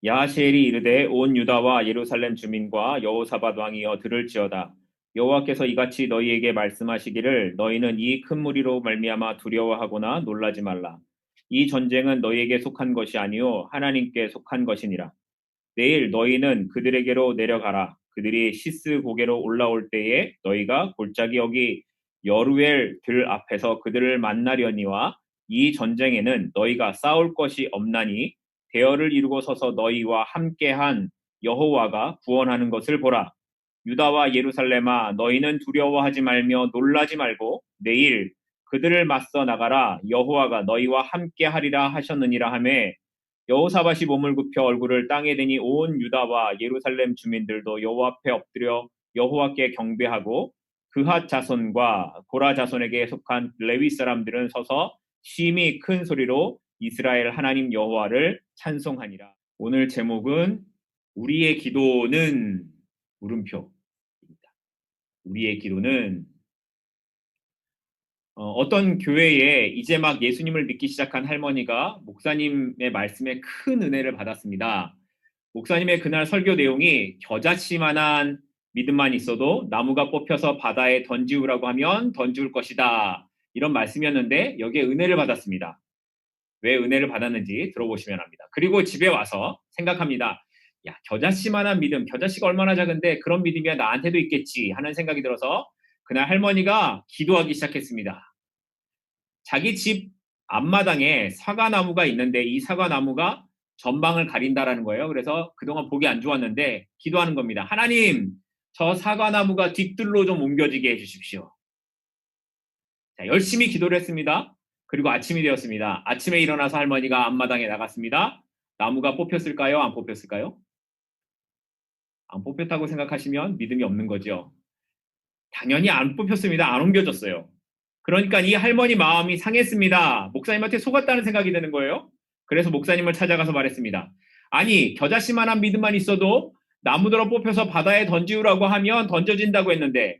야하시엘이 이르되 온 유다와 예루살렘 주민과 여호사밧 왕이여 들을지어다. 여호와께서 이같이 너희에게 말씀하시기를 너희는 이 큰 무리로 말미암아 두려워하거나 놀라지 말라. 이 전쟁은 너희에게 속한 것이 아니요 하나님께 속한 것이니라. 내일 너희는 그들에게로 내려가라. 그들이 시스 고개로 올라올 때에 너희가 골짜기 여기 여루엘 들 앞에서 그들을 만나려니와 이 전쟁에는 너희가 싸울 것이 없나니 대열을 이루고 서서 너희와 함께한 여호와가 구원하는 것을 보라. 유다와 예루살렘아 너희는 두려워하지 말며 놀라지 말고 내일 그들을 맞서 나가라. 여호와가 너희와 함께하리라 하셨느니라 하매 여호사밧이 몸을 굽혀 얼굴을 땅에 대니 온 유다와 예루살렘 주민들도 여호와 앞에 엎드려 여호와께 경배하고 그핫 자손과 고라 자손에게 속한 레위 사람들은 서서 심히 큰 소리로 이스라엘 하나님 여호와를 찬송하니라. 오늘 제목은 우리의 기도는 물음표입니다. 우리의 기도는 어떤 교회에 이제 막 예수님을 믿기 시작한 할머니가 목사님의 말씀에 큰 은혜를 받았습니다. 목사님의 그날 설교 내용이 겨자씨만한 믿음만 있어도 나무가 뽑혀서 바다에 던지우라고 하면 던지울 것이다. 이런 말씀이었는데 여기에 은혜를 받았습니다. 왜 은혜를 받았는지 들어보시면 합니다. 그리고 집에 와서 생각합니다. 야, 겨자씨만한 믿음, 겨자씨가 얼마나 작은데 그런 믿음이야 나한테도 있겠지 하는 생각이 들어서 그날 할머니가 기도하기 시작했습니다. 자기 집 앞마당에 사과나무가 있는데 이 사과나무가 전방을 가린다라는 거예요. 그래서 그동안 보기 안 좋았는데 기도하는 겁니다. 하나님, 저 사과나무가 뒤뜰로 좀 옮겨지게 해주십시오. 자, 열심히 기도를 했습니다. 그리고 아침이 되었습니다. 아침에 일어나서 할머니가 앞마당에 나갔습니다. 나무가 뽑혔을까요? 안 뽑혔을까요? 안 뽑혔다고 생각하시면 믿음이 없는 거죠. 당연히 안 뽑혔습니다. 안 옮겨졌어요. 그러니까 이 할머니 마음이 상했습니다. 목사님한테 속았다는 생각이 드는 거예요. 그래서 목사님을 찾아가서 말했습니다. 아니, 겨자씨만한 믿음만 있어도 나무들어 뽑혀서 바다에 던지우라고 하면 던져진다고 했는데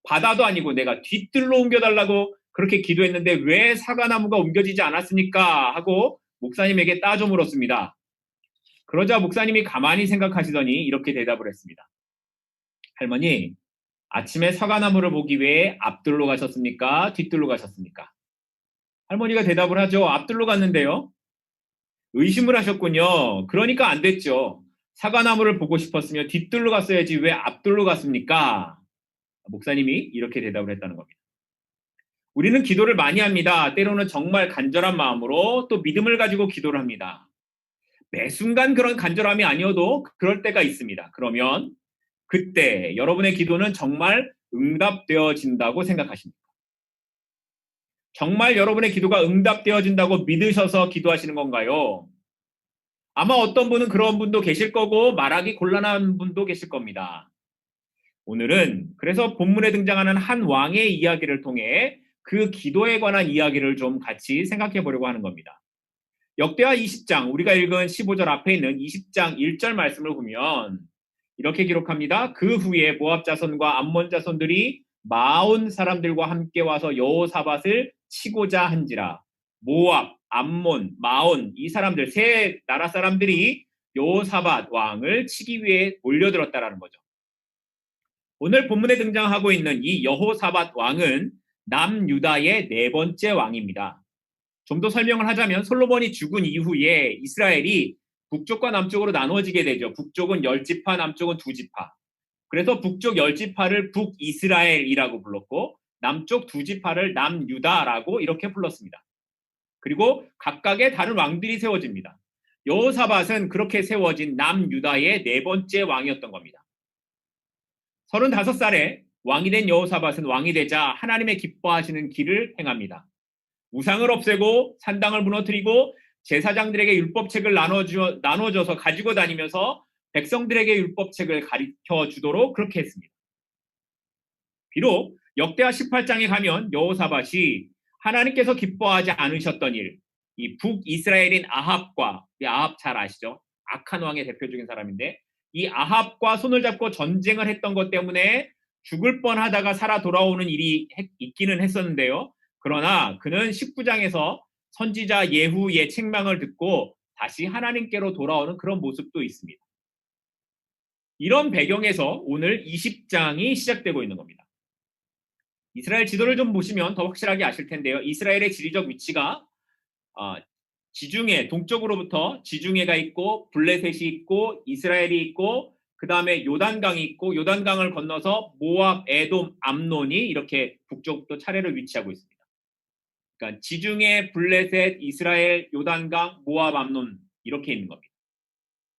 바다도 아니고 내가 뒤뜰로 옮겨달라고 그렇게 기도했는데 왜 사과나무가 옮겨지지 않았습니까? 하고 목사님에게 따져 물었습니다. 그러자 목사님이 가만히 생각하시더니 이렇게 대답을 했습니다. 할머니, 아침에 사과나무를 보기 위해 앞뜰로 가셨습니까? 뒤뜰로 가셨습니까? 할머니가 대답을 하죠. 앞뜰로 갔는데요. 의심을 하셨군요. 그러니까 안 됐죠. 사과나무를 보고 싶었으면 뒤뜰로 갔어야지 왜 앞뜰로 갔습니까? 목사님이 이렇게 대답을 했다는 겁니다. 우리는 기도를 많이 합니다. 때로는 정말 간절한 마음으로 또 믿음을 가지고 기도를 합니다. 매 순간 그런 간절함이 아니어도 그럴 때가 있습니다. 그러면 그때 여러분의 기도는 정말 응답되어진다고 생각하십니까? 정말 여러분의 기도가 응답되어진다고 믿으셔서 기도하시는 건가요? 아마 어떤 분은 그런 분도 계실 거고 말하기 곤란한 분도 계실 겁니다. 오늘은 그래서 본문에 등장하는 한 왕의 이야기를 통해 그 기도에 관한 이야기를 좀 같이 생각해 보려고 하는 겁니다. 역대하 20장, 우리가 읽은 15절 앞에 있는 20장 1절 말씀을 보면 이렇게 기록합니다. 그 후에 모압 자손과 암몬 자손들이 마온 사람들과 함께 와서 여호사밧을 치고자 한지라. 모압, 암몬, 마온 이 사람들 세 나라 사람들이 여호사밧 왕을 치기 위해 몰려들었다라는 거죠. 오늘 본문에 등장하고 있는 이 여호사밧 왕은 남유다의 네 번째 왕입니다. 좀 더 설명을 하자면 솔로몬이 죽은 이후에 이스라엘이 북쪽과 남쪽으로 나누어지게 되죠. 북쪽은 10지파, 남쪽은 2지파. 그래서 북쪽 10지파를 북이스라엘이라고 불렀고 남쪽 2지파를 남유다라고 이렇게 불렀습니다. 그리고 각각의 다른 왕들이 세워집니다. 여호사밧은 그렇게 세워진 남유다의 네 번째 왕이었던 겁니다. 35살에 왕이 된 여호사밧은 왕이 되자 하나님의 기뻐하시는 길을 행합니다. 우상을 없애고 산당을 무너뜨리고 제사장들에게 율법책을 나눠줘서 가지고 다니면서 백성들에게 율법책을 가르쳐 주도록 그렇게 했습니다. 비록 역대하 18장에 가면 여호사밧이 하나님께서 기뻐하지 않으셨던 일, 이 북이스라엘인 아합과, 아합 잘 아시죠? 악한 왕의 대표적인 사람인데 이 아합과 손을 잡고 전쟁을 했던 것 때문에 죽을 뻔하다가 살아 돌아오는 일이 있기는 했었는데요. 그러나 그는 19장에서 선지자 예후의 책망을 듣고 다시 하나님께로 돌아오는 그런 모습도 있습니다. 이런 배경에서 오늘 20장이 시작되고 있는 겁니다. 이스라엘 지도를 좀 보시면 더 확실하게 아실 텐데요. 이스라엘의 지리적 위치가 지중해, 동쪽으로부터 지중해가 있고 블레셋이 있고 이스라엘이 있고 그 다음에 요단강이 있고 요단강을 건너서 모압, 에돔, 암논이 이렇게 북쪽부터 차례로 위치하고 있습니다. 그러니까 지중해, 블레셋, 이스라엘, 요단강, 모압, 암논 이렇게 있는 겁니다.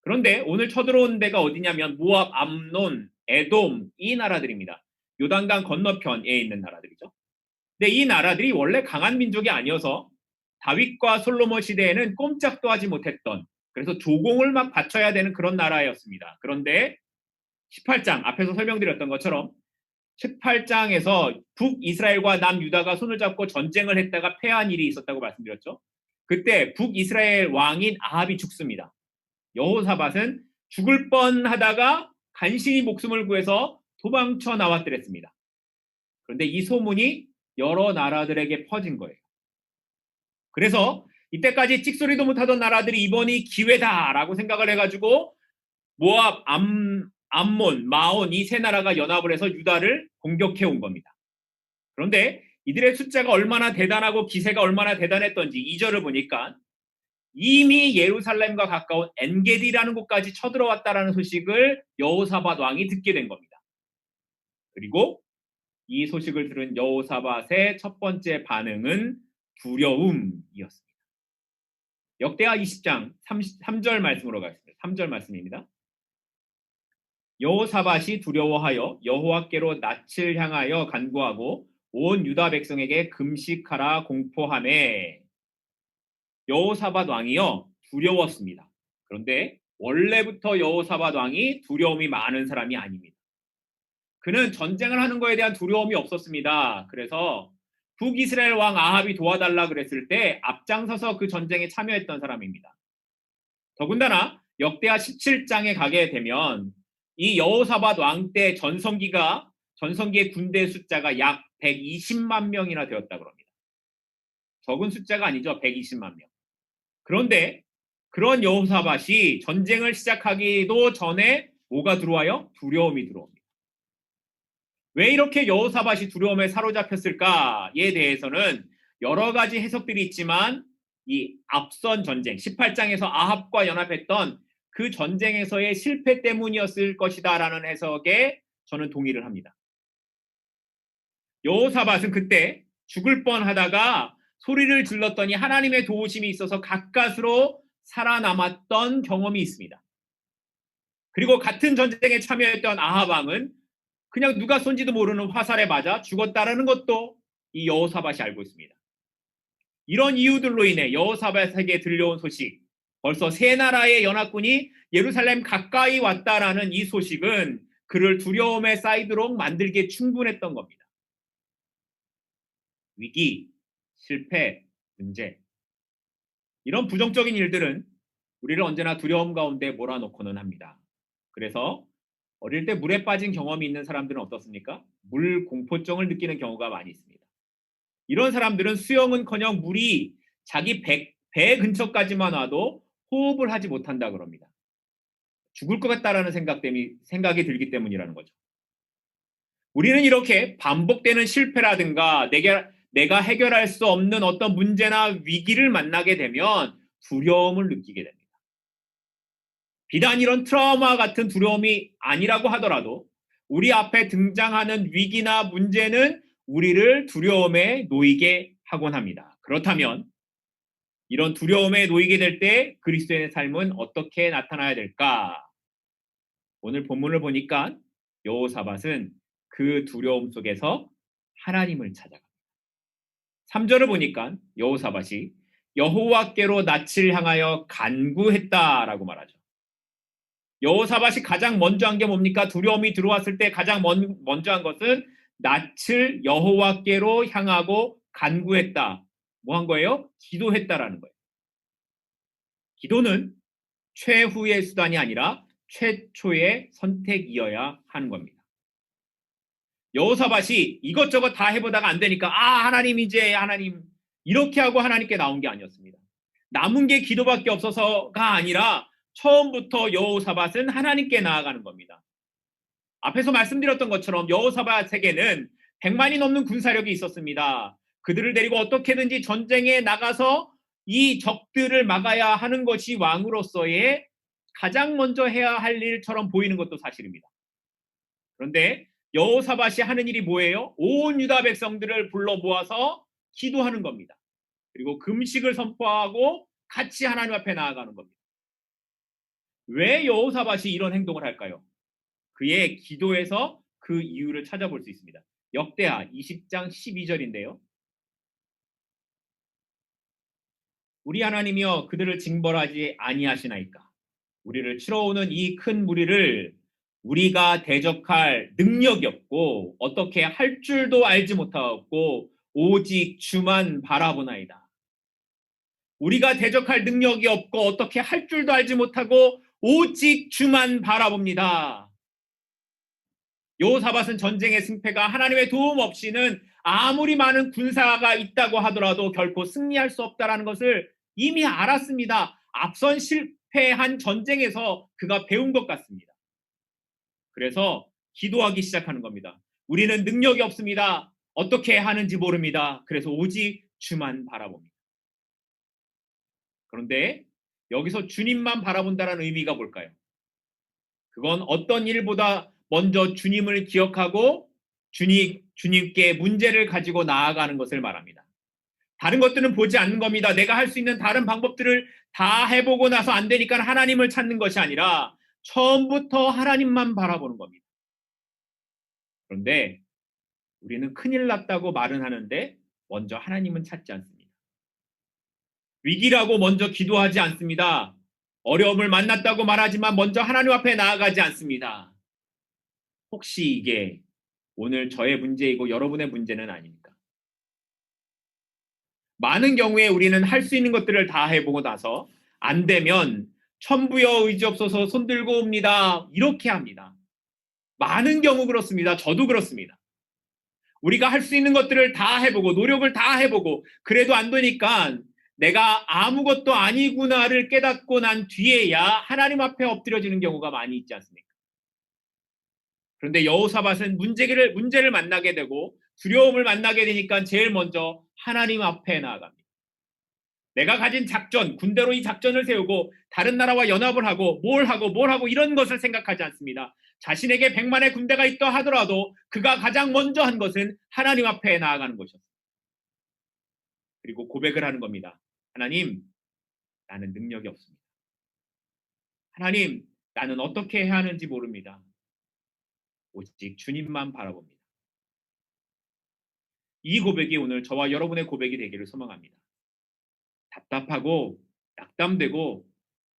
그런데 오늘 쳐들어온 데가 어디냐면 모압, 암논, 에돔 이 나라들입니다. 요단강 건너편에 있는 나라들이죠. 근데 이 나라들이 원래 강한 민족이 아니어서 다윗과 솔로몬 시대에는 꼼짝도 하지 못했던, 그래서 조공을 막 바쳐야 되는 그런 나라였습니다. 그런데 18장 앞에서 설명드렸던 것처럼 18장에서 북이스라엘과 남유다가 손을 잡고 전쟁을 했다가 패한 일이 있었다고 말씀드렸죠. 그때 북이스라엘 왕인 아합이 죽습니다. 여호사밧은 죽을 뻔하다가 간신히 목숨을 구해서 도망쳐 나왔더랬습니다. 그런데 이 소문이 여러 나라들에게 퍼진 거예요. 그래서 이때까지 찍소리도 못하던 나라들이 이번이 기회다라고 생각을 해가지고 모압, 암몬, 마온 이 세 나라가 연합을 해서 유다를 공격해 온 겁니다. 그런데 이들의 숫자가 얼마나 대단하고 기세가 얼마나 대단했던지 2절을 보니까 이미 예루살렘과 가까운 엔게디라는 곳까지 쳐들어왔다라는 소식을 여호사밧 왕이 듣게 된 겁니다. 그리고 이 소식을 들은 여호사밧의 첫 번째 반응은 두려움이었습니다. 역대하 20장 3절 말씀으로 가겠습니다. 3절 말씀입니다. 여호사밧이 두려워하여 여호와께로 낯을 향하여 간구하고 온 유다 백성에게 금식하라 공포하매. 여호사밧 왕이요 두려웠습니다. 그런데 원래부터 여호사밧 왕이 두려움이 많은 사람이 아닙니다. 그는 전쟁을 하는 거에 대한 두려움이 없었습니다. 그래서 북이스라엘 왕 아합이 도와달라 그랬을 때 앞장서서 그 전쟁에 참여했던 사람입니다. 더군다나 역대하 17장에 가게 되면 이 여호사밧 왕 때 전성기의 군대 숫자가 약 120만 명이나 되었다고 합니다. 적은 숫자가 아니죠. 120만 명. 그런데 그런 여호사밧이 전쟁을 시작하기도 전에 뭐가 들어와요? 두려움이 들어옵니다. 왜 이렇게 여호사밧이 두려움에 사로잡혔을까에 대해서는 여러 가지 해석들이 있지만 이 앞선 전쟁 18장에서 아합과 연합했던 그 전쟁에서의 실패 때문이었을 것이다 라는 해석에 저는 동의를 합니다. 여호사밧은 그때 죽을 뻔하다가 소리를 질렀더니 하나님의 도우심이 있어서 가까스로 살아남았던 경험이 있습니다. 그리고 같은 전쟁에 참여했던 아합 왕은 그냥 누가 쏜지도 모르는 화살에 맞아 죽었다라는 것도 이 여호사밧이 알고 있습니다. 이런 이유들로 인해 여호사밧에게 들려온 소식, 벌써 세 나라의 연합군이 예루살렘 가까이 왔다라는 이 소식은 그를 두려움에 쌓이도록 만들기에 충분했던 겁니다. 위기, 실패, 문제. 이런 부정적인 일들은 우리를 언제나 두려움 가운데 몰아넣고는 합니다. 그래서 어릴 때 물에 빠진 경험이 있는 사람들은 어떻습니까? 물 공포증을 느끼는 경우가 많이 있습니다. 이런 사람들은 수영은커녕 물이 자기 배 근처까지만 와도 호흡을 하지 못한다 그럽니다. 죽을 것 같다라는 생각이 들기 때문이라는 거죠. 우리는 이렇게 반복되는 실패라든가 내가 해결할 수 없는 어떤 문제나 위기를 만나게 되면 두려움을 느끼게 됩니다. 비단 이런 트라우마 같은 두려움이 아니라고 하더라도 우리 앞에 등장하는 위기나 문제는 우리를 두려움에 놓이게 하곤 합니다. 그렇다면 이런 두려움에 놓이게 될 때 그리스도인의 삶은 어떻게 나타나야 될까? 오늘 본문을 보니까 여호사밧은 그 두려움 속에서 하나님을 찾아갑니다. 3절을 보니까 여호사밧이 여호와께로 낯을 향하여 간구했다라고 말하죠. 여호사밧이 가장 먼저 한 게 뭡니까? 두려움이 들어왔을 때 가장 먼저 한 것은 낯을 여호와께로 향하고 간구했다. 뭐 한 거예요? 기도했다라는 거예요. 기도는 최후의 수단이 아니라 최초의 선택이어야 하는 겁니다. 여호사밧이 이것저것 다 해보다가 안 되니까 하나님 이제 하나님 이렇게 하고 하나님께 나온 게 아니었습니다. 남은 게 기도밖에 없어서가 아니라 처음부터 여호사밧은 하나님께 나아가는 겁니다. 앞에서 말씀드렸던 것처럼 여호사밧에게는 100만이 넘는 군사력이 있었습니다. 그들을 데리고 어떻게든지 전쟁에 나가서 이 적들을 막아야 하는 것이 왕으로서의 가장 먼저 해야 할 일처럼 보이는 것도 사실입니다. 그런데 여호사밧이 하는 일이 뭐예요? 온 유다 백성들을 불러 모아서 기도하는 겁니다. 그리고 금식을 선포하고 같이 하나님 앞에 나아가는 겁니다. 왜 여호사밧이 이런 행동을 할까요? 그의 기도에서 그 이유를 찾아볼 수 있습니다. 역대하 20장 12절인데요. 우리 하나님이여 그들을 징벌하지 아니하시나이까. 우리를 치러오는 이 큰 무리를 우리가 대적할 능력이 없고 어떻게 할 줄도 알지 못하고 오직 주만 바라보나이다. 우리가 대적할 능력이 없고 어떻게 할 줄도 알지 못하고 오직 주만 바라봅니다. 여호사밧은 전쟁의 승패가 하나님의 도움 없이는 아무리 많은 군사가 있다고 하더라도 결코 승리할 수 없다는 것을 이미 알았습니다. 앞선 실패한 전쟁에서 그가 배운 것 같습니다. 그래서 기도하기 시작하는 겁니다. 우리는 능력이 없습니다. 어떻게 하는지 모릅니다. 그래서 오직 주만 바라봅니다. 그런데 여기서 주님만 바라본다는 의미가 뭘까요? 그건 어떤 일보다 먼저 주님을 기억하고 주님께 문제를 가지고 나아가는 것을 말합니다. 다른 것들은 보지 않는 겁니다. 내가 할 수 있는 다른 방법들을 다 해보고 나서 안 되니까 하나님을 찾는 것이 아니라 처음부터 하나님만 바라보는 겁니다. 그런데 우리는 큰일 났다고 말은 하는데 먼저 하나님은 찾지 않습니다. 위기라고 먼저 기도하지 않습니다. 어려움을 만났다고 말하지만 먼저 하나님 앞에 나아가지 않습니다. 혹시 이게 오늘 저의 문제이고 여러분의 문제는 아닙니까? 많은 경우에 우리는 할 수 있는 것들을 다 해보고 나서 안 되면 천부여 의지없어서 손들고 옵니다. 이렇게 합니다. 많은 경우 그렇습니다. 저도 그렇습니다. 우리가 할 수 있는 것들을 다 해보고 노력을 다 해보고 그래도 안 되니까 내가 아무것도 아니구나를 깨닫고 난 뒤에야 하나님 앞에 엎드려지는 경우가 많이 있지 않습니까? 그런데 여호사밧은 문제를 만나게 되고 두려움을 만나게 되니까 제일 먼저 하나님 앞에 나아갑니다. 내가 가진 작전, 군대로 이 작전을 세우고 다른 나라와 연합을 하고 뭘 하고 이런 것을 생각하지 않습니다. 자신에게 100만의 군대가 있다 하더라도 그가 가장 먼저 한 것은 하나님 앞에 나아가는 것이었습니다. 그리고 고백을 하는 겁니다. 하나님, 나는 능력이 없습니다. 하나님, 나는 어떻게 해야 하는지 모릅니다. 오직 주님만 바라봅니다. 이 고백이 오늘 저와 여러분의 고백이 되기를 소망합니다. 답답하고 낙담되고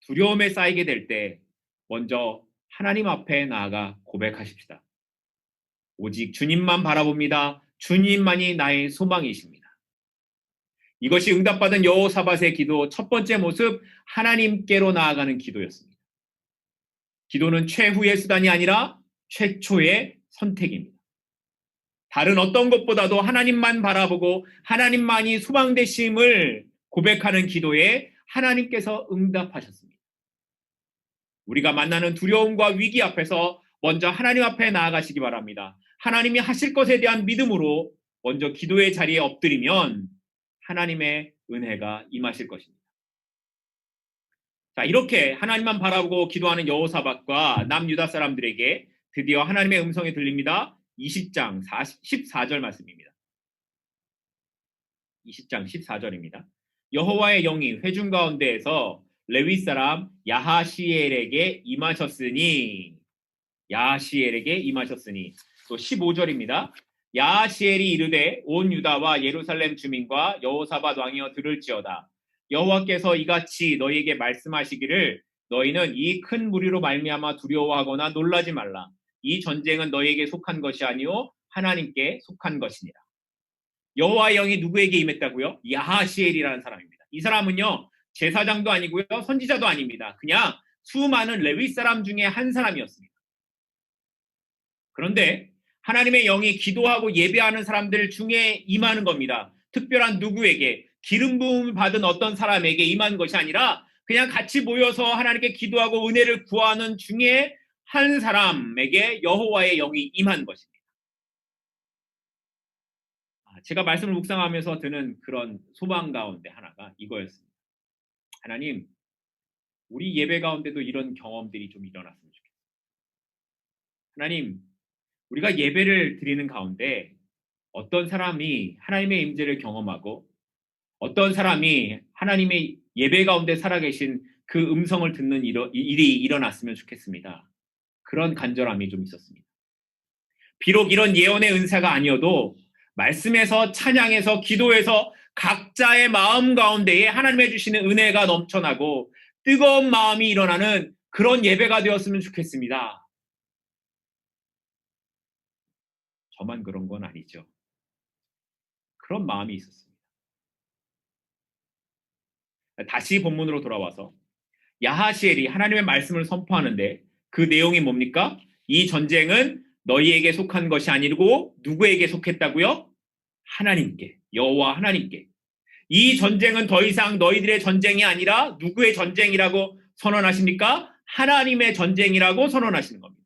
두려움에 쌓이게 될 때 먼저 하나님 앞에 나아가 고백하십시다. 오직 주님만 바라봅니다. 주님만이 나의 소망이십니다. 이것이 응답받은 여호사밧의 기도 첫 번째 모습, 하나님께로 나아가는 기도였습니다. 기도는 최후의 수단이 아니라 최초의 선택입니다. 다른 어떤 것보다도 하나님만 바라보고 하나님만이 소망되심을 고백하는 기도에 하나님께서 응답하셨습니다. 우리가 만나는 두려움과 위기 앞에서 먼저 하나님 앞에 나아가시기 바랍니다. 하나님이 하실 것에 대한 믿음으로 먼저 기도의 자리에 엎드리면 하나님의 은혜가 임하실 것입니다. 자, 이렇게 하나님만 바라보고 기도하는 여호사밧과 남유다 사람들에게 드디어 하나님의 음성이 들립니다. 20장 14절 말씀입니다. 20장 14절입니다. 여호와의 영이 회중 가운데에서 레위 사람 야하시엘에게 임하셨으니 또 15절입니다. 야하시엘이 이르되 온 유다와 예루살렘 주민과 여호사밧 왕이여 들을지어다. 여호와께서 이같이 너희에게 말씀하시기를 너희는 이 큰 무리로 말미암아 두려워하거나 놀라지 말라. 이 전쟁은 너희에게 속한 것이 아니오 하나님께 속한 것이니라. 여호와의 영이 누구에게 임했다고요? 야하시엘이라는 사람입니다. 이 사람은요 제사장도 아니고요 선지자도 아닙니다. 그냥 수많은 레위 사람 중에 한 사람이었습니다. 그런데 하나님의 영이 기도하고 예배하는 사람들 중에 임하는 겁니다. 특별한 누구에게? 기름 부음을 받은 어떤 사람에게 임한 것이 아니라 그냥 같이 모여서 하나님께 기도하고 은혜를 구하는 중에 한 사람에게 여호와의 영이 임한 것입니다. 제가 말씀을 묵상하면서 드는 그런 소망 가운데 하나가 이거였습니다. 하나님, 우리 예배 가운데도 이런 경험들이 좀 일어났으면 좋겠어요. 하나님, 우리가 예배를 드리는 가운데 어떤 사람이 하나님의 임재를 경험하고 어떤 사람이 하나님의 예배 가운데 살아계신 그 음성을 듣는 일이 일어났으면 좋겠습니다. 그런 간절함이 좀 있었습니다. 비록 이런 예언의 은사가 아니어도 말씀에서 찬양에서 기도에서 각자의 마음 가운데에 하나님의 주시는 은혜가 넘쳐나고 뜨거운 마음이 일어나는 그런 예배가 되었으면 좋겠습니다. 저만 그런 건 아니죠. 그런 마음이 있었습니다. 다시 본문으로 돌아와서 야하시엘이 하나님의 말씀을 선포하는데 그 내용이 뭡니까? 이 전쟁은 너희에게 속한 것이 아니고 누구에게 속했다고요? 하나님께, 여호와 하나님께. 이 전쟁은 더 이상 너희들의 전쟁이 아니라 누구의 전쟁이라고 선언하십니까? 하나님의 전쟁이라고 선언하시는 겁니다.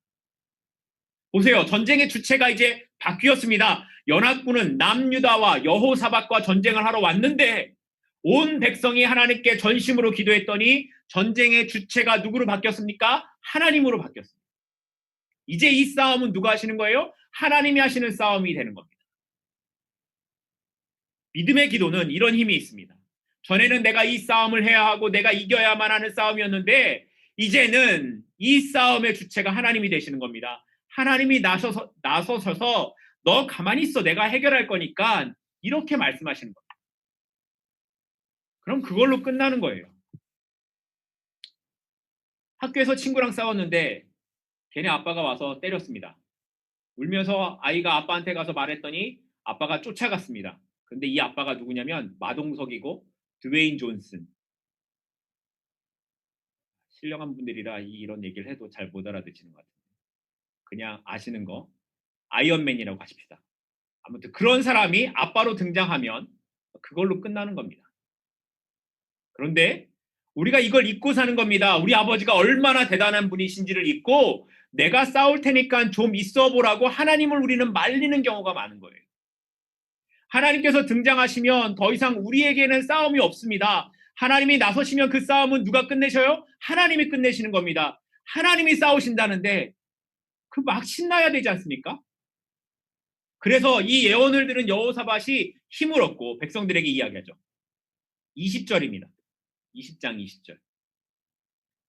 보세요. 전쟁의 주체가 이제 바뀌었습니다. 연합군은 남유다와 여호사밧과 전쟁을 하러 왔는데 온 백성이 하나님께 전심으로 기도했더니 전쟁의 주체가 누구로 바뀌었습니까? 하나님으로 바뀌었습니다. 이제 이 싸움은 누가 하시는 거예요? 하나님이 하시는 싸움이 되는 겁니다. 믿음의 기도는 이런 힘이 있습니다. 전에는 내가 이 싸움을 해야 하고 내가 이겨야만 하는 싸움이었는데 이제는 이 싸움의 주체가 하나님이 되시는 겁니다. 하나님이 나서셔서 너 가만히 있어. 내가 해결할 거니까 이렇게 말씀하시는 겁니다. 그럼 그걸로 끝나는 거예요. 학교에서 친구랑 싸웠는데 걔네 아빠가 와서 때렸습니다. 울면서 아이가 아빠한테 가서 말했더니 아빠가 쫓아갔습니다. 근데 이 아빠가 누구냐면 마동석이고 드웨인 존슨. 신령한 분들이라 이런 얘기를 해도 잘 못 알아듣시는 것 같아요. 그냥 아시는 거 아이언맨이라고 하십시다. 아무튼 그런 사람이 아빠로 등장하면 그걸로 끝나는 겁니다. 그런데 우리가 이걸 잊고 사는 겁니다. 우리 아버지가 얼마나 대단한 분이신지를 잊고 내가 싸울 테니까 좀 있어 보라고 하나님을 우리는 말리는 경우가 많은 거예요. 하나님께서 등장하시면 더 이상 우리에게는 싸움이 없습니다. 하나님이 나서시면 그 싸움은 누가 끝내셔요? 하나님이 끝내시는 겁니다. 하나님이 싸우신다는데 그 막 신나야 되지 않습니까? 그래서 이 예언을 들은 여호사밧이 힘을 얻고 백성들에게 이야기하죠. 20절입니다. 20장 20절.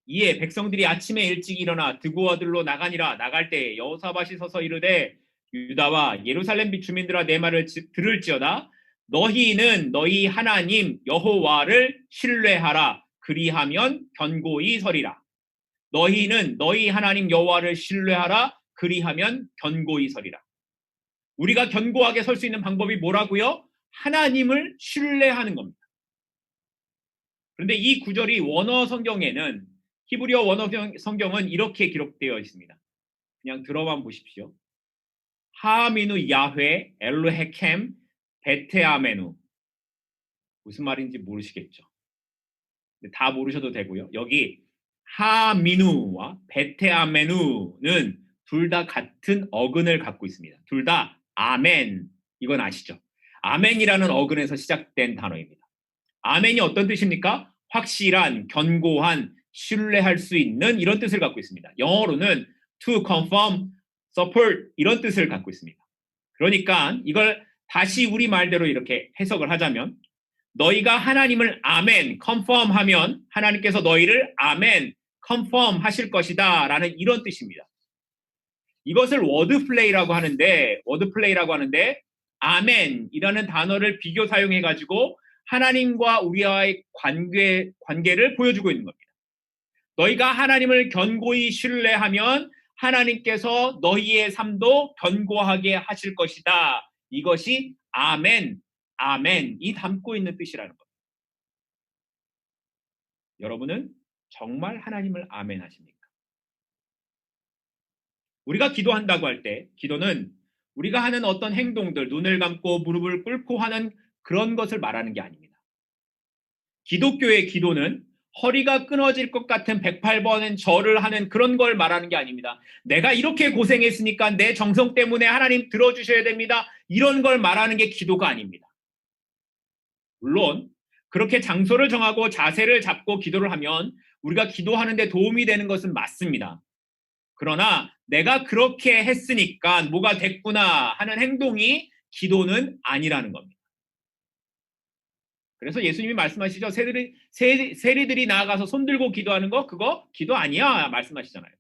이에 백성들이 아침에 일찍 일어나 드고아들로 나가니라. 나갈 때 여호사밧이 서서 이르되 유다와 예루살렘 주민들아 내 말을 들을지어다. 너희는 너희 하나님 여호와를 신뢰하라. 그리하면 견고히 서리라. 너희는 너희 하나님 여호와를 신뢰하라. 그리하면 견고히 서리라. 우리가 견고하게 설 수 있는 방법이 뭐라고요? 하나님을 신뢰하는 겁니다. 그런데 이 구절이 원어 성경에는 히브리어 원어 성경은 이렇게 기록되어 있습니다. 그냥 들어만 보십시오. 하미누 야훼 엘로헤켐 베테아메누. 무슨 말인지 모르시겠죠. 다 모르셔도 되고요. 여기 하미누와 베테아메누는 둘 다 같은 어근을 갖고 있습니다. 둘 다 아멘. 이건 아시죠? 아멘이라는 어근에서 시작된 단어입니다. 아멘이 어떤 뜻입니까? 확실한, 견고한, 신뢰할 수 있는 이런 뜻을 갖고 있습니다. 영어로는 to confirm, support 이런 뜻을 갖고 있습니다. 그러니까 이걸 다시 우리 말대로 이렇게 해석을 하자면 너희가 하나님을 아멘, confirm 하면 하나님께서 너희를 아멘, confirm 하실 것이다 라는 이런 뜻입니다. 이것을 워드플레이라고 하는데 아멘이라는 단어를 비교 사용해가지고 하나님과 우리와의 관계를 보여주고 있는 겁니다. 너희가 하나님을 견고히 신뢰하면 하나님께서 너희의 삶도 견고하게 하실 것이다. 이것이 아멘이 담고 있는 뜻이라는 겁니다. 여러분은 정말 하나님을 아멘 하십니까? 우리가 기도한다고 할 때 기도는 우리가 하는 어떤 행동들, 눈을 감고 무릎을 꿇고 하는 그런 것을 말하는 게 아닙니다. 기독교의 기도는 허리가 끊어질 것 같은 108번은 절을 하는 그런 걸 말하는 게 아닙니다. 내가 이렇게 고생했으니까 내 정성 때문에 하나님 들어주셔야 됩니다. 이런 걸 말하는 게 기도가 아닙니다. 물론 그렇게 장소를 정하고 자세를 잡고 기도를 하면 우리가 기도하는 데 도움이 되는 것은 맞습니다. 그러나 내가 그렇게 했으니까 뭐가 됐구나 하는 행동이 기도는 아니라는 겁니다. 그래서 예수님이 말씀하시죠. 세리들이 나아가서 손들고 기도하는 거 그거 기도 아니야 말씀하시잖아요.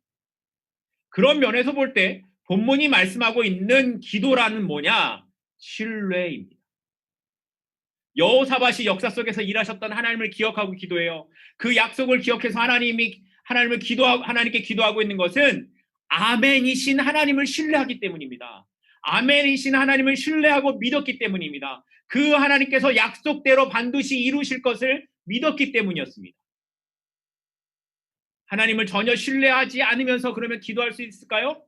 그런 면에서 볼 때 본문이 말씀하고 있는 기도라는 뭐냐? 신뢰입니다. 여호사밧이 역사 속에서 일하셨던 하나님을 기억하고 기도해요. 그 약속을 기억해서 하나님께 기도하고 있는 것은 아멘이신 하나님을 신뢰하기 때문입니다. 아멘이신 하나님을 신뢰하고 믿었기 때문입니다. 그 하나님께서 약속대로 반드시 이루실 것을 믿었기 때문이었습니다. 하나님을 전혀 신뢰하지 않으면서 그러면 기도할 수 있을까요?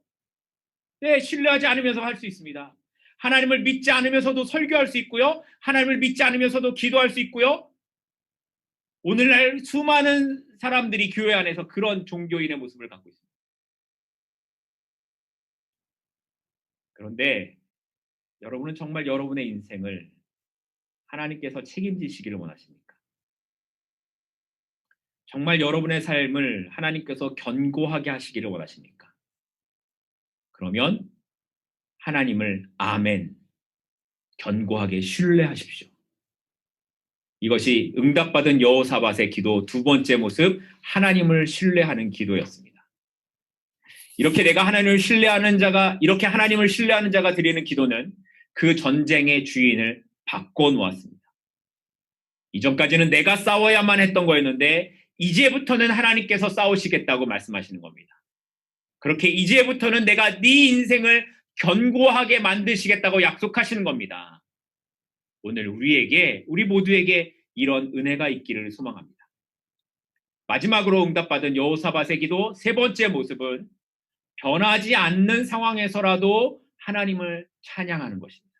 네, 신뢰하지 않으면서 할 수 있습니다. 하나님을 믿지 않으면서도 설교할 수 있고요. 하나님을 믿지 않으면서도 기도할 수 있고요. 오늘날 수많은 사람들이 교회 안에서 그런 종교인의 모습을 갖고 있습니다. 그런데 여러분은 정말 여러분의 인생을 하나님께서 책임지시기를 원하십니까? 정말 여러분의 삶을 하나님께서 견고하게 하시기를 원하십니까? 그러면 하나님을 아멘, 견고하게 신뢰하십시오. 이것이 응답받은 여호사밧의 기도 두 번째 모습, 하나님을 신뢰하는 기도였습니다. 이렇게 하나님을 신뢰하는 자가 드리는 기도는 그 전쟁의 주인을 바꿔놓았습니다. 이전까지는 내가 싸워야만 했던 거였는데 이제부터는 하나님께서 싸우시겠다고 말씀하시는 겁니다. 그렇게 이제부터는 내가 네 인생을 견고하게 만드시겠다고 약속하시는 겁니다. 오늘 우리 모두에게 이런 은혜가 있기를 소망합니다. 마지막으로 응답받은 여호사밧의 기도 세 번째 모습은 변하지 않는 상황에서라도 하나님을 찬양하는 것입니다.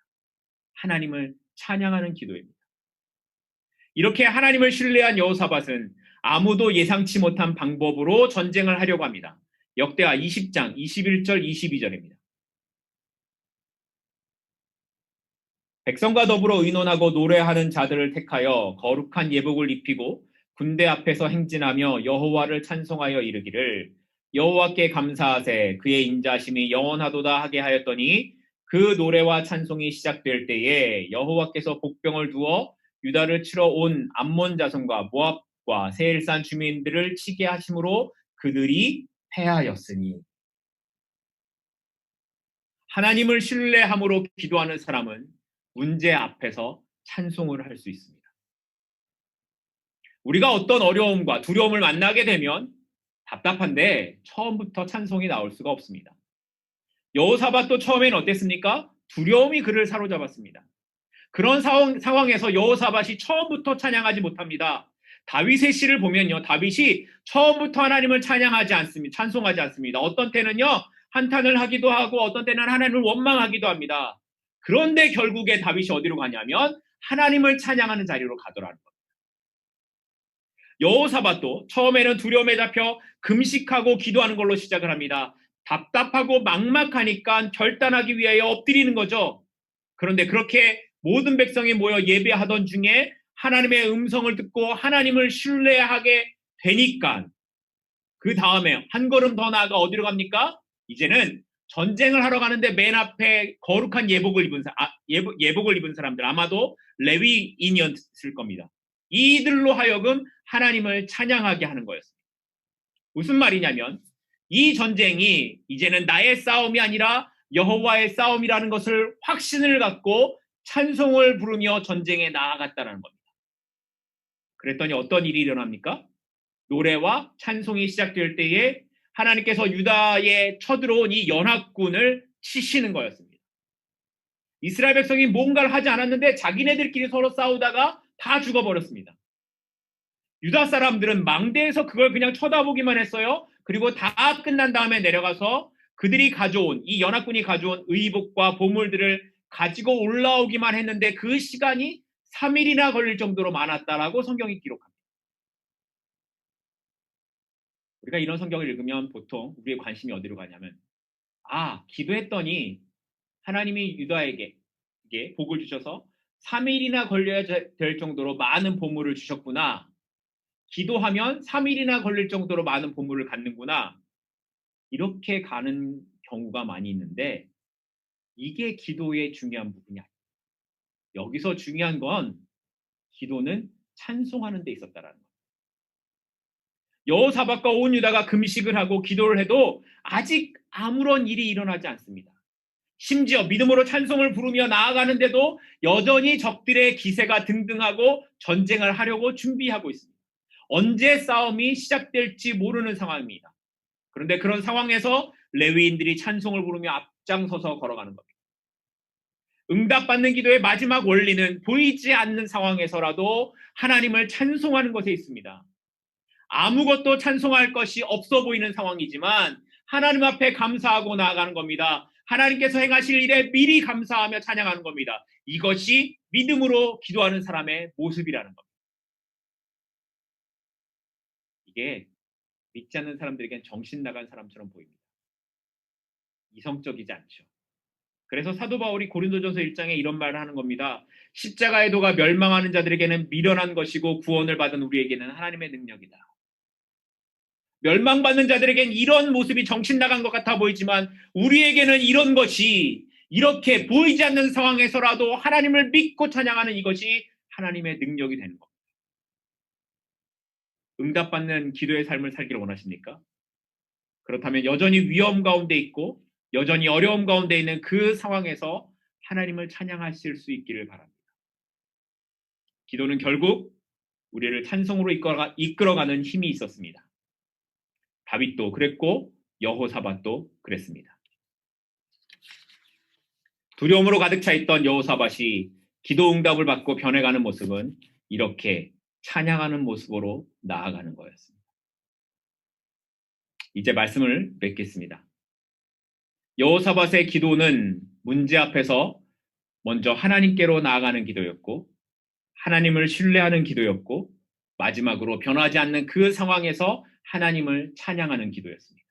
하나님을 찬양하는 기도입니다. 이렇게 하나님을 신뢰한 여호사밧은 아무도 예상치 못한 방법으로 전쟁을 하려고 합니다. 역대하 20장 21절 22절입니다. 백성과 더불어 의논하고 노래하는 자들을 택하여 거룩한 예복을 입히고 군대 앞에서 행진하며 여호와를 찬송하여 이르기를 여호와께 감사하세 그의 인자심이 영원하도다 하게 하였더니 그 노래와 찬송이 시작될 때에 여호와께서 복병을 두어 유다를 치러 온 암몬 자손과 모압과 세일산 주민들을 치게 하심으로 그들이 패하였으니. 하나님을 신뢰함으로 기도하는 사람은 문제 앞에서 찬송을 할 수 있습니다. 우리가 어떤 어려움과 두려움을 만나게 되면 답답한데 처음부터 찬송이 나올 수가 없습니다. 여호사밧도 처음에는 어땠습니까? 두려움이 그를 사로잡았습니다. 그런 상황에서 여호사밧이 처음부터 찬양하지 못합니다. 다윗의 시를 보면요. 다윗이 처음부터 하나님을 찬송하지 않습니다. 어떤 때는요. 한탄을 하기도 하고 어떤 때는 하나님을 원망하기도 합니다. 그런데 결국에 다윗이 어디로 가냐면 하나님을 찬양하는 자리로 가더라는 겁니다. 여호사밧도 처음에는 두려움에 잡혀 금식하고 기도하는 걸로 시작을 합니다. 답답하고 막막하니까 결단하기 위하여 엎드리는 거죠. 그런데 그렇게 모든 백성이 모여 예배하던 중에 하나님의 음성을 듣고 하나님을 신뢰하게 되니까 그 다음에 한 걸음 더 나아가 어디로 갑니까? 이제는 전쟁을 하러 가는데 맨 앞에 거룩한 예복을 입은 사람들, 아마도 레위인이었을 겁니다. 이들로 하여금 하나님을 찬양하게 하는 거였습니다. 무슨 말이냐면 이 전쟁이 이제는 나의 싸움이 아니라 여호와의 싸움이라는 것을 확신을 갖고 찬송을 부르며 전쟁에 나아갔다는 겁니다. 그랬더니 어떤 일이 일어납니까? 노래와 찬송이 시작될 때에 하나님께서 유다에 쳐들어온 이 연합군을 치시는 거였습니다. 이스라엘 백성이 뭔가를 하지 않았는데 자기네들끼리 서로 싸우다가 다 죽어버렸습니다. 유다 사람들은 망대에서 그걸 그냥 쳐다보기만 했어요. 그리고 다 끝난 다음에 내려가서 그들이 가져온 이 연합군이 가져온 의복과 보물들을 가지고 올라오기만 했는데 그 시간이 3일이나 걸릴 정도로 많았다라고 성경이 기록합니다. 우리가 이런 성경을 읽으면 보통 우리의 관심이 어디로 가냐면, 기도했더니 하나님이 유다에게 복을 주셔서 3일이나 걸려야 될 정도로 많은 보물을 주셨구나. 기도하면 3일이나 걸릴 정도로 많은 보물을 갖는구나. 이렇게 가는 경우가 많이 있는데, 이게 기도의 중요한 부분이 아니에요. 여기서 중요한 건 기도는 찬송하는 데 있었다라는 거예요. 여호사밧과 온 유다가 금식을 하고 기도를 해도 아직 아무런 일이 일어나지 않습니다. 심지어 믿음으로 찬송을 부르며 나아가는데도 여전히 적들의 기세가 등등하고 전쟁을 하려고 준비하고 있습니다. 언제 싸움이 시작될지 모르는 상황입니다. 그런데 그런 상황에서 레위인들이 찬송을 부르며 앞장서서 걸어가는 겁니다. 응답받는 기도의 마지막 원리는 보이지 않는 상황에서라도 하나님을 찬송하는 것에 있습니다. 아무것도 찬송할 것이 없어 보이는 상황이지만 하나님 앞에 감사하고 나아가는 겁니다. 하나님께서 행하실 일에 미리 감사하며 찬양하는 겁니다. 이것이 믿음으로 기도하는 사람의 모습이라는 겁니다. 이게 믿지 않는 사람들에겐 정신 나간 사람처럼 보입니다. 이성적이지 않죠. 그래서 사도 바울이 고린도전서 1장에 이런 말을 하는 겁니다. 십자가의 도가 멸망하는 자들에게는 미련한 것이고 구원을 받은 우리에게는 하나님의 능력이다. 멸망받는 자들에겐 이런 모습이 정신 나간 것 같아 보이지만 우리에게는 이런 것이, 이렇게 보이지 않는 상황에서라도 하나님을 믿고 찬양하는 이것이 하나님의 능력이 되는 겁니다. 응답받는 기도의 삶을 살기를 원하십니까? 그렇다면 여전히 위험 가운데 있고 여전히 어려움 가운데 있는 그 상황에서 하나님을 찬양하실 수 있기를 바랍니다. 기도는 결국 우리를 찬송으로 이끌어가는 힘이 있었습니다. 다윗도 그랬고 여호사밧도 그랬습니다. 두려움으로 가득 차 있던 여호사밧이 기도 응답을 받고 변해가는 모습은 이렇게 찬양하는 모습으로 나아가는 거였습니다. 이제 말씀을 맺겠습니다. 여호사밧의 기도는 문제 앞에서 먼저 하나님께로 나아가는 기도였고, 하나님을 신뢰하는 기도였고, 마지막으로 변하지 않는 그 상황에서 하나님을 찬양하는 기도였습니다.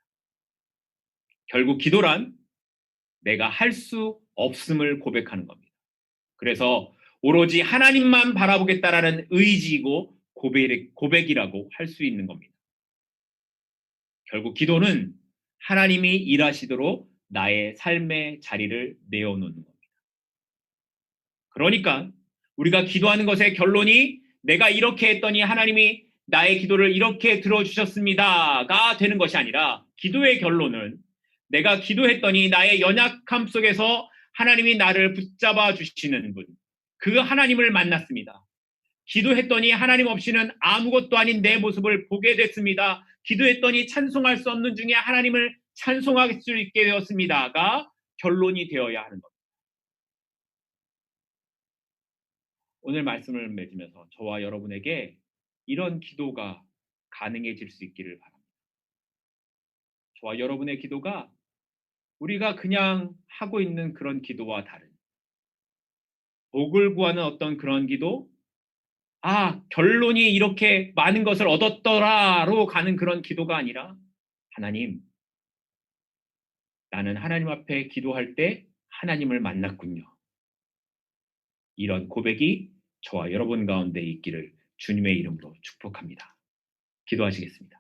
결국 기도란 내가 할 수 없음을 고백하는 겁니다. 그래서 오로지 하나님만 바라보겠다라는 의지이고 고백이라고 할 수 있는 겁니다. 결국 기도는 하나님이 일하시도록 나의 삶의 자리를 내어놓는 겁니다. 그러니까 우리가 기도하는 것의 결론이 내가 이렇게 했더니 하나님이 나의 기도를 이렇게 들어주셨습니다가 되는 것이 아니라, 기도의 결론은 내가 기도했더니 나의 연약함 속에서 하나님이 나를 붙잡아 주시는 분, 그 하나님을 만났습니다. 기도했더니 하나님 없이는 아무것도 아닌 내 모습을 보게 됐습니다. 기도했더니 찬송할 수 없는 중에 하나님을 찬송할 수 있게 되었습니다가 결론이 되어야 하는 겁니다. 오늘 말씀을 맺으면서 저와 여러분에게 이런 기도가 가능해질 수 있기를 바랍니다. 저와 여러분의 기도가 우리가 그냥 하고 있는 그런 기도와 다른, 복을 구하는 어떤 그런 기도, 결론이 이렇게 많은 것을 얻었더라로 가는 그런 기도가 아니라, 하나님, 나는 하나님 앞에 기도할 때 하나님을 만났군요. 이런 고백이 저와 여러분 가운데 있기를 주님의 이름으로 축복합니다. 기도하시겠습니다.